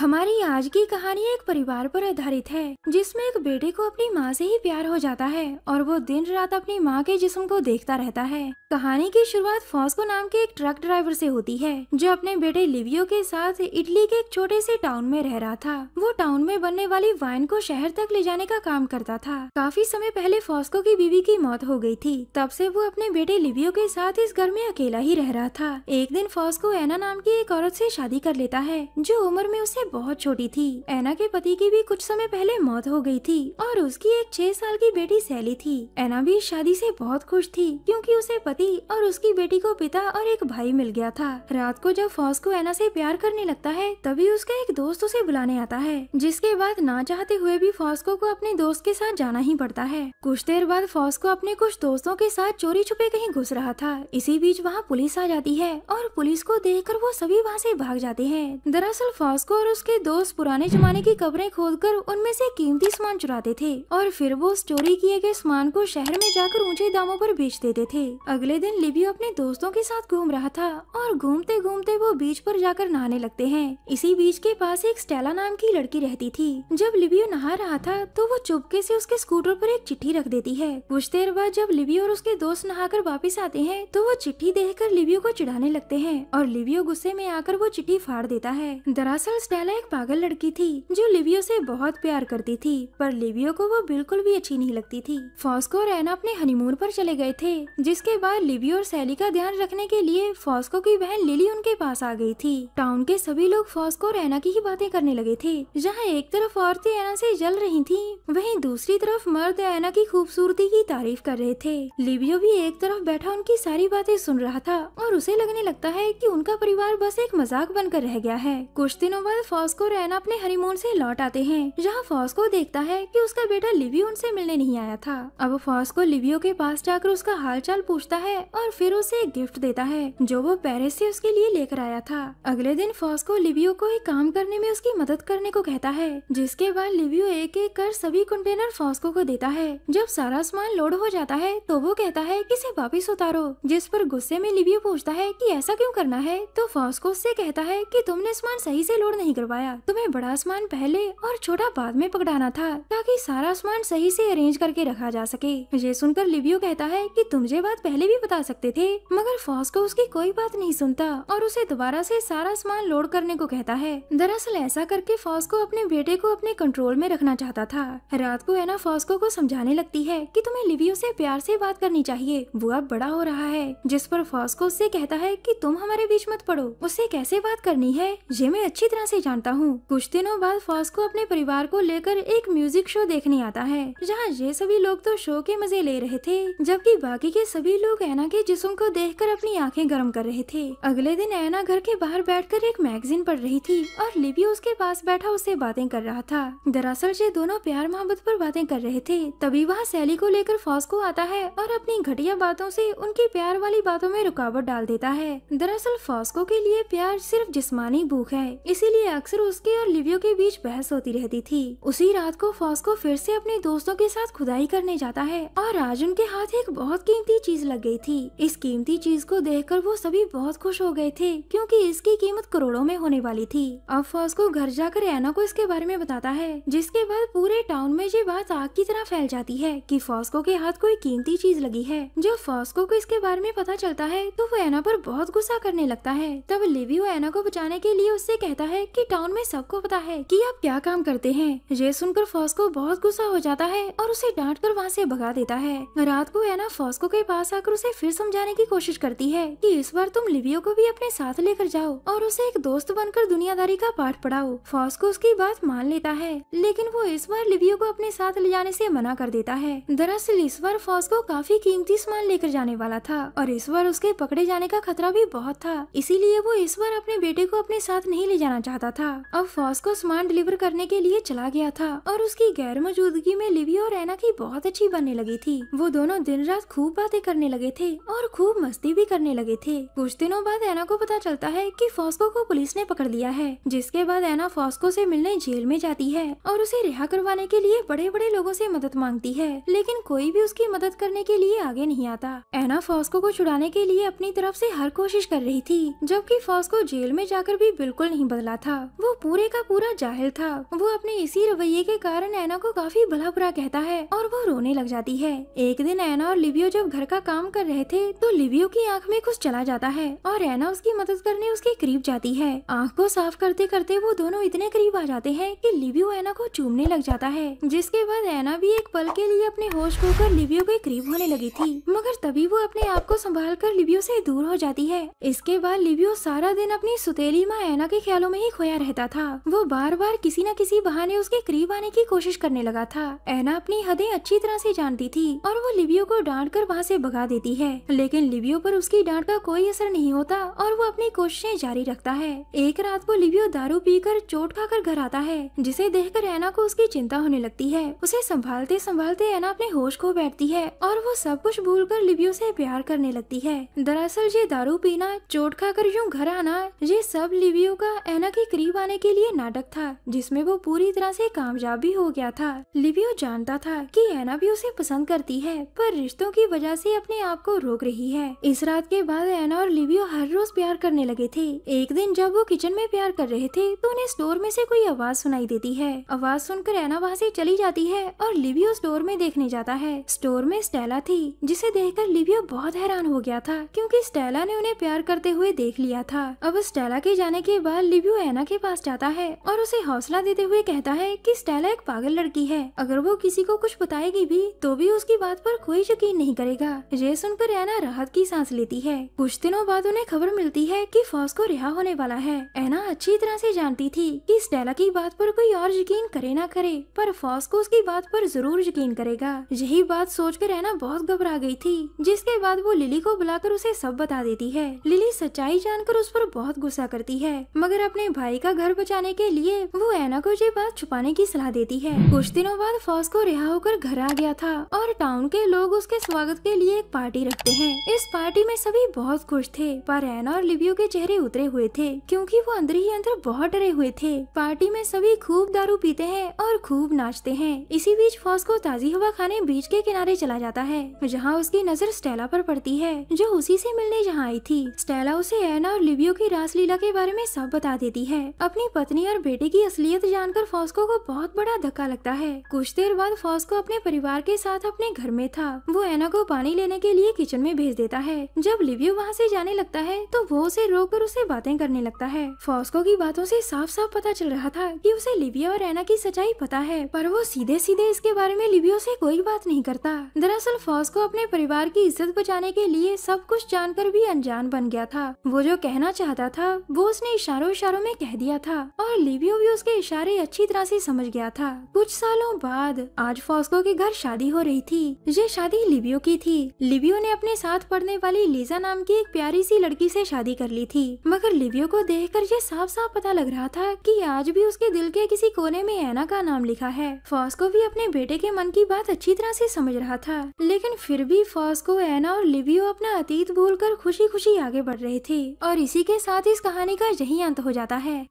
हमारी आज की कहानी एक परिवार पर आधारित है जिसमें एक बेटे को अपनी माँ से ही प्यार हो जाता है और वो दिन रात अपनी माँ के जिस्म को देखता रहता है। कहानी की शुरुआत फॉस्को नाम के एक ट्रक ड्राइवर से होती है जो अपने बेटे लिवियो के साथ इटली के एक छोटे से टाउन में रह रहा था। वो टाउन में बनने वाली वाइन को शहर तक ले जाने का काम करता था। काफी समय पहले फॉस्को की बीवी की मौत हो गई थी, तब से वो अपने बेटे लिवियो के साथ इस घर में अकेला ही रह रहा था। एक दिन फॉस्को एना नाम की एक औरत से शादी कर लेता है जो उम्र में उससे बहुत छोटी थी। एना के पति की भी कुछ समय पहले मौत हो गई थी और उसकी एक 6 साल की बेटी सैली थी। एना भी इस शादी से बहुत खुश थी क्योंकि उसे पति और उसकी बेटी को पिता और एक भाई मिल गया था। रात को जब फॉस्को एना से प्यार करने लगता है तभी उसका एक दोस्त उसे बुलाने आता है, जिसके बाद ना चाहते हुए भी फॉस्को को अपने दोस्त के साथ जाना ही पड़ता है। कुछ देर बाद फॉस्को अपने कुछ दोस्तों के साथ चोरी छुपे कहीं घुस रहा था। इसी बीच वहाँ पुलिस आ जाती है और पुलिस को देखकर वो सभी वहाँ से भाग जाते हैं। दरअसल फॉस्को और उसके दोस्त पुराने जमाने की कब्रें खोदकर उनमें से कीमती सामान चुराते थे और फिर वो उस चोरी किए गए सामान को शहर में जाकर ऊंचे दामों पर बेच देते थे। अगले दिन लिवियो अपने दोस्तों के साथ घूम रहा था और घूमते घूमते वो बीच पर जाकर नहाने लगते हैं। इसी बीच के पास एक स्टेला नाम की लड़की रहती थी। जब लिवियो नहा रहा था तो वो चुपके से उसके स्कूटर पर एक चिट्ठी रख देती है। कुछ देर बाद जब लिवियो और उसके दोस्त नहाकर वापस आते हैं तो वो चिट्ठी देखकर लिवियो को चिढ़ाने लगते हैं और लिवियो गुस्से में आकर वो चिट्ठी फाड़ देता है। दरअसल स्टेला एक पागल लड़की थी जो लिवियो से बहुत प्यार करती थी, पर लिवियो को वो बिल्कुल भी अच्छी नहीं लगती थी। फॉस्को और एना अपने हनीमून पर चले गए थे, जिसके बाद लिवियो और सैली का ध्यान रखने के लिए फॉस्को की बहन लिली उनके पास आ गई थी। टाउन के सभी लोग फॉस्को और एना की ही बातें करने लगे थे। जहाँ एक तरफ औरतें एना से जल रही थी, वहीं दूसरी तरफ मर्द एना की खूबसूरती की तारीफ कर रहे थे। लिवियो भी एक तरफ बैठा उनकी सारी बातें सुन रहा था और उसे लगने लगता है कि उनका परिवार बस एक मजाक बनकर रह गया है। कुछ दिनों बाद फॉस्को और एना अपने हनीमून से लौट आते हैं, जहाँ फॉस्को देखता है कि उसका बेटा लिवियो उनसे मिलने नहीं आया था। अब फॉस्को लिवियो के पास जाकर उसका हालचाल पूछता है और फिर उसे एक गिफ्ट देता है जो वो पेरिस से उसके लिए लेकर आया था। अगले दिन फॉस्को लिवियो को एक काम करने में उसकी मदद करने को कहता है, जिसके बाद लिवियो एक एक कर सभी कंटेनर फॉस्को को देता है। जब सारा सामान लोड हो जाता है तो वो कहता है कि इसे वापस उतारो, जिस पर गुस्से में लिवियो पूछता है कि ऐसा क्यों करना है। तो फॉस्को उससे कहता है कि तुमने सामान सही से लोड नहीं करवाया, तुम्हें बड़ा सामान पहले और छोटा बाद में पकड़ाना था ताकि सारा सामान सही से अरेंज करके रखा जा सके। ये सुनकर लिवियो कहता है कि तुम ये बात पहले भी बता सकते थे, मगर फॉस्को उसकी कोई बात नहीं सुनता और उसे दोबारा से सारा सामान लोड करने को कहता है। दरअसल ऐसा करके फॉस्को अपने बेटे को अपने कंट्रोल में रखना चाहता था। रात को एना फॉस्को को समझाने लगती है कि तुम्हें लिवियो से प्यार से बात करनी चाहिए, वो अब बड़ा हो रहा है। जिस पर फॉस्को उससे कहता है कि तुम हमारे बीच मत पड़ो, उससे कैसे बात करनी है ये मैं अच्छी तरह से जानता हूँ। कुछ दिनों बाद फॉस्को अपने परिवार को लेकर एक म्यूजिक शो देखने आता है, जहाँ ये सभी लोग तो शो के मजे ले रहे थे, जबकि बाकी के सभी लोग एना के जिस्म को देखकर अपनी आंखें गर्म कर रहे थे। अगले दिन एना घर के बाहर बैठकर एक मैगजीन पढ़ रही थी और लिवियो उसके पास बैठा उससे बातें कर रहा था। दरअसल ये दोनों प्यार मोहब्बत पर बातें कर रहे थे। तभी वहाँ सैली को लेकर फॉस्को आता है और अपनी घटिया बातों से उनकी प्यार वाली बातों में रुकावट डाल देता है। दरअसल फॉस्को के लिए प्यार सिर्फ जिस्मानी भूख है, इसीलिए अक्सर उसके और लिवियो के बीच बहस होती रहती थी। उसी रात को फॉस्को फिर से अपने दोस्तों के साथ खुदाई करने जाता है और आज उनके हाथ एक बहुत कीमती चीज लग गई थी। इस कीमती चीज को देखकर वो सभी बहुत खुश हो गए थे क्योंकि इसकी कीमत करोड़ों में होने वाली थी। अब फॉस्को घर जाकर एना को इसके बारे में बताता है, जिसके बाद पूरे टाउन में ये बात आग की तरह फैल जाती है कि फॉस्को के हाथ कोई कीमती चीज लगी है। जब फॉस्को को इसके बारे में पता चलता है तो वो एना पर बहुत गुस्सा करने लगता है। तब लिवियो एना को बचाने के लिए उससे कहता है कि टाउन में सबको पता है कि आप क्या काम करते हैं। ये सुनकर फॉस्को बहुत गुस्सा हो जाता है और उसे डांट कर वहाँ से भगा देता है। रात को एना फॉस्को के पास आकर उसे फिर समझाने की कोशिश करती है कि इस बार तुम लिवियो को भी अपने साथ लेकर जाओ और उसे एक दोस्त बनकर दुनियादारी का पाठ पढ़ाओ। फॉस्को उसकी बात मान लेता है, लेकिन वो इस बार लिवियो को अपने साथ ले जाने से मना कर देता है। दरअसल इस बार फॉस्को काफी कीमती सामान लेकर जाने वाला था और इस बार उसके पकड़े जाने का खतरा भी बहुत था, इसीलिए वो इस बार अपने बेटे को अपने साथ नहीं ले जाना चाहता था। अब फॉस्को सामान डिलीवर करने के लिए चला गया था और उसकी गैर मौजूदगी में लिवियो और एना की बहुत अच्छी बनने लगी थी। वो दोनों दिन रात खूब बातें करने लगे थे और खूब मस्ती भी करने लगे थे। कुछ दिनों बाद एना को पता चलता है कि फॉस्को को पुलिस ने पकड़ लिया है, जिसके बाद एना फॉस्को से मिलने जेल में जाती है और उसे रिहा करवाने के लिए बड़े बड़े लोगों से मदद मांगती है, लेकिन कोई भी उसकी मदद करने के लिए आगे नहीं आता। एना फॉस्को को छुड़ाने के लिए अपनी तरफ से हर कोशिश कर रही थी, जबकि फॉस्को जेल में जाकर भी बिल्कुल नहीं बदला था। वो पूरे का पूरा जाहिल था। वो अपने इसी रवैये के कारण ऐना को काफी भला बुरा कहता है और वो रोने लग जाती है। एक दिन ऐना और लिवियो जब घर का काम कर रहे थे तो लिवियो की आंख में कुछ चला जाता है और ऐना उसकी मदद करने उसके करीब जाती है। आंख को साफ करते करते वो दोनों इतने करीब आ जाते हैं कि लिवियो ऐना को चूमने लग जाता है, जिसके बाद ऐना भी एक पल के लिए अपने होश खोकर लिवियो के करीब होने लगी थी, मगर तभी वो अपने आप को संभाल कर लिवियो से दूर हो जाती है। इसके बाद लिवियो सारा दिन अपनी सुतेली माँ ऐना के ख्यालों में ही खोया रहता था। वो बार बार किसी न किसी बहाने उसके करीब आने की कोशिश करने लगा था। ऐना अपनी हदें अच्छी तरह से जानती थी और वो लिवियो को डांट कर वहाँ से भगा देती है, लेकिन लिवियो पर उसकी डांट का कोई असर नहीं होता और वो अपनी कोशिशें जारी रखता है। एक रात को लिवियो दारू पीकर चोट खाकर घर आता है, जिसे देखकर ऐना को उसकी चिंता होने लगती है। उसे संभालते संभालते ऐना अपने होश खो बैठती है और वो सब कुछ भूलकर लिवियो से प्यार करने लगती है। दरअसल ये दारू पीना, चोट खाकर यूं घर आना, ये सब लिवियो का ऐना के करीब आने के लिए नाटक था, जिसमें वो पूरी तरह से कामयाब भी हो गया था। लिवियो जानता था कि ऐना भी उसे पसंद करती है, पर रिश्तों की वजह से अपने आप को रोक रही है। इस रात के बाद ऐना और लिवियो हर रोज प्यार करने लगे थे। एक दिन जब वो किचन में प्यार कर रहे थे तो उन्हें स्टोर में से कोई आवाज सुनाई देती है। आवाज सुनकर ऐना वहाँ से चली जाती है और लिवियो स्टोर में देखने जाता है। स्टोर में स्टेला थी, जिसे देखकर लिवियो बहुत हैरान हो गया था, क्योंकि स्टेला ने उन्हें प्यार करते हुए देख लिया था। अब स्टेला के जाने के बाद लिवियो ऐना के पास जाता है और उसे हौसला देते हुए कहता है कि स्टेला एक पागल लड़की है, अगर वो किसी को कुछ बताएगी भी तो भी उसकी बात पर कोई यकीन नहीं करेगा। ये सुनकर ऐना राहत की सांस लेती है। कुछ दिनों बाद उन्हें खबर मिलती है कि फॉस्को रिहा होने वाला है। ऐना अच्छी तरह से जानती थी कि स्टेला की बात पर कोई और यकीन करे ना करे, पर फॉस्को उसकी बात पर जरूर यकीन करेगा। यही बात सोचकर ऐना बहुत घबरा गई थी, जिसके बाद वो लिली को बुलाकर उसे सब बता देती है। लिली सच्चाई जानकर उस पर बहुत गुस्सा करती है, मगर अपने भाई का घर बचाने के लिए वो ऐना को ये बात छुपाने की सलाह देती है। कुछ दिनों बाद फॉस्को रिहा होकर घर आ गया था और टाउन के लोग उसके स्वागत के लिए एक पार्टी रखते हैं। इस पार्टी में सभी बहुत खुश थे, पर ऐना और लिवियो के चेहरे उतरे हुए थे, क्योंकि वो अंदर ही अंदर बहुत डरे हुए थे। पार्टी में सभी खूब दारू पीते हैं और खूब नाचते हैं। इसी बीच फॉस्को ताजी हवा खाने बीच के किनारे चला जाता है, जहाँ उसकी नजर स्टेला पर पड़ती है, जो उसी से मिलने यहाँ आई थी। स्टेला उसे ऐना और लिवियो की रासलीला के बारे में सब बता देती है। अपनी पत्नी और बेटे की असलियत जानकर फॉस्को को बहुत बड़ा धक्का लगता है। कुछ देर बाद फॉस्को अपने परिवार के साथ अपने घर में था। वो ऐना को पानी लेने के लिए किचन में भेज देता है। जब लिवियो वहाँ से जाने लगता है तो वो उसे रोककर उसे बातें करने लगता है। फॉस्को की बातों से साफ साफ पता चल रहा था कि उसे लिवियो और ऐना की सच्चाई पता है, पर वो सीधे सीधे इसके बारे में लिवियो से कोई बात नहीं करता। दरअसल फॉस्को अपने परिवार की इज्जत बचाने के लिए सब कुछ जानकर भी अनजान बन गया था। वो जो कहना चाहता था वो उसने इशारों इशारों में कह दिया था और लिवियो भी उसके इशारे अच्छी तरह से समझ गया था। कुछ सालों बाद आज फॉस्को के घर शादी हो रही थी। ये शादी लिवियो की थी। लिवियो ने अपने साथ पढ़ने वाली लीजा नाम की एक प्यारी सी लड़की से शादी कर ली थी, मगर लिवियो को देखकर ये साफ साफ पता लग रहा था कि आज भी उसके दिल के किसी कोने में ऐना का नाम लिखा है। फॉस्को भी अपने बेटे के मन की बात अच्छी तरह से समझ रहा था, लेकिन फिर भी फॉस्को, ऐना और लिवियो अपना अतीत भूलकर खुशी खुशी आगे बढ़ रहे थे। और इसी के साथ इस कहानी का यही अंत हो जाता है।